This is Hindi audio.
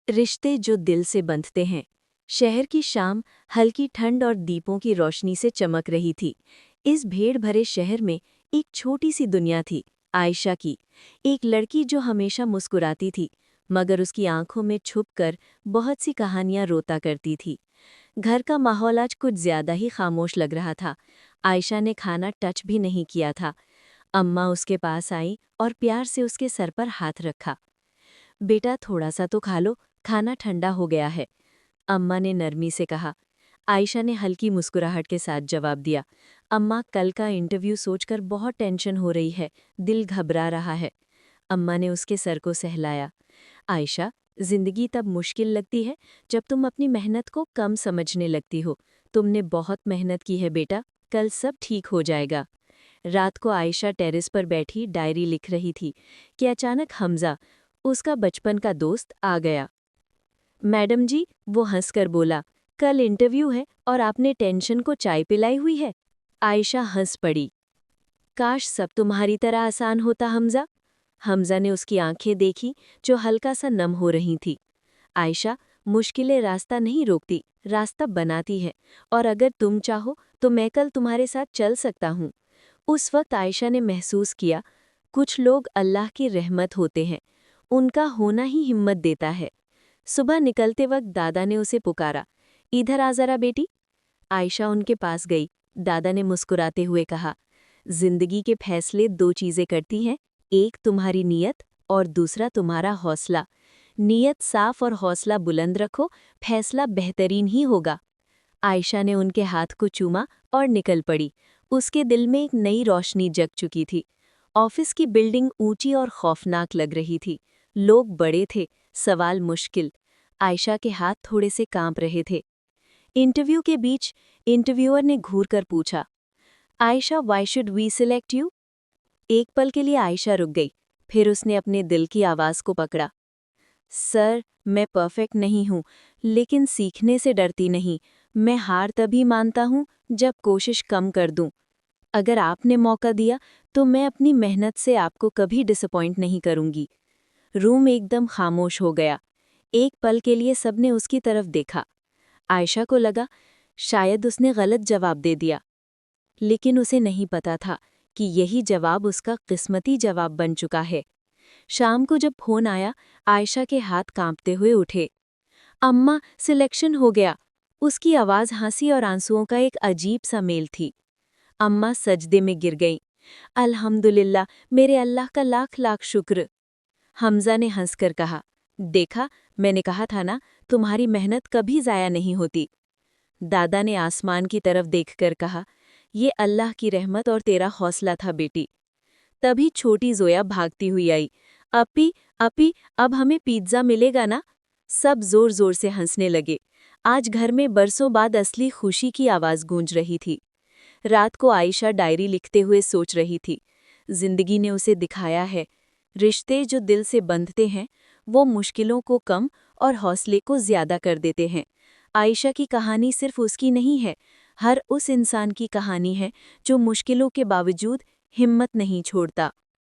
रिश्ते जो दिल से बंधते हैं। शहर की शाम हल्की ठंड और दीपों की रोशनी से चमक रही थी। इस भीड़ भरे शहर में एक छोटी सी दुनिया थी, आयशा की। एक लड़की जो हमेशा मुस्कुराती थी, मगर उसकी आंखों में छुपकर बहुत सी कहानियां रोता करती थी। घर का माहौल आज कुछ ज्यादा ही खामोश लग रहा था। आयशा ने खाना टच भी नहीं किया था। अम्मा उसके पास आई और प्यार से उसके सर पर हाथ रखा। बेटा, थोड़ा सा तो खा लो, खाना ठंडा हो गया है, अम्मा ने नरमी से कहा। आयशा ने हल्की मुस्कुराहट के साथ जवाब दिया। अम्मा, कल का इंटरव्यू सोचकर बहुत टेंशन हो रही है, दिल घबरा रहा है। अम्मा ने उसके सर को सहलाया। आयशा, जिंदगी तब मुश्किल लगती है जब तुम अपनी मेहनत को कम समझने लगती हो। तुमने बहुत मेहनत की है बेटा, कल सब ठीक हो जाएगा। रात को आयशा टेरेस पर बैठी डायरी लिख रही थी कि अचानक हमजा, उसका बचपन का दोस्त, आ गया। मैडम जी, वो हंसकर बोला, कल इंटरव्यू है और आपने टेंशन को चाय पिलाई हुई है। आयशा हंस पड़ी। काश सब तुम्हारी तरह आसान होता हमजा। हमजा ने उसकी आंखें देखी जो हल्का सा नम हो रही थी। आयशा, मुश्किलें रास्ता नहीं रोकती, रास्ता बनाती है, और अगर तुम चाहो तो मैं कल तुम्हारे साथ चल सकता हूँ। उस वक्त आयशा ने महसूस किया, कुछ लोग अल्लाह की रहमत होते हैं, उनका होना ही हिम्मत देता है। सुबह निकलते वक्त दादा ने उसे पुकारा, इधर आ जरा बेटी। आयशा उनके पास गई। दादा ने मुस्कुराते हुए कहा, जिंदगी के फैसले दो चीजें करती हैं, एक तुम्हारी नीयत और दूसरा तुम्हारा हौसला। नीयत साफ और हौसला बुलंद रखो, फैसला बेहतरीन ही होगा। आयशा ने उनके हाथ को चूमा और निकल पड़ी। उसके दिल में एक नई रोशनी जग चुकी थी। ऑफिस की बिल्डिंग ऊंची और खौफनाक लग रही थी। लोग बड़े थे, सवाल मुश्किल। आयशा के हाथ थोड़े से कांप रहे थे। इंटरव्यू के बीच इंटरव्यूअर ने घूरकर पूछा, Ayesha, why should we select you? एक पल के लिए आयशा रुक गई, फिर उसने अपने दिल की आवाज़ को पकड़ा। सर, मैं परफेक्ट नहीं हूँ, लेकिन सीखने से डरती नहीं। मैं हार तभी मानता हूँ जब कोशिश कम कर दूँ। अगर आपने मौका दिया तो मैं अपनी मेहनत से आपको कभी डिसअपॉइंट नहीं करूँगी। रूम एकदम खामोश हो गया। एक पल के लिए सबने उसकी तरफ देखा। आयशा को लगा शायद उसने गलत जवाब दे दिया, लेकिन उसे नहीं पता था कि यही जवाब उसका किस्मती जवाब बन चुका है। शाम को जब फोन आया, आयशा के हाथ कांपते हुए उठे। अम्मा, सिलेक्शन हो गया। उसकी आवाज़ हंसी और आंसुओं का एक अजीब सा मेल थी। अम्मा सजदे में गिर गईं। अल्हम्दुलिल्लाह, मेरे अल्लाह का लाख लाख शुक्र। हमजा ने हंसकर कहा, देखा, मैंने कहा था ना, तुम्हारी मेहनत कभी ज़ाया नहीं होती। दादा ने आसमान की तरफ देखकर कहा, ये अल्लाह की रहमत और तेरा हौसला था बेटी। तभी छोटी जोया भागती हुई आई। अपी, अपी, अब हमें पिज्ज़ा मिलेगा ना? सब जोर जोर से हंसने लगे। आज घर में बरसों बाद असली खुशी की आवाज़ गूंज रही थी। रात को आयशा डायरी लिखते हुए सोच रही थी, जिंदगी ने उसे दिखाया है, रिश्ते जो दिल से बंधते हैं वो मुश्किलों को कम और हौसले को ज्यादा कर देते हैं। आयशा की कहानी सिर्फ उसकी नहीं है, हर उस इंसान की कहानी है जो मुश्किलों के बावजूद हिम्मत नहीं छोड़ता।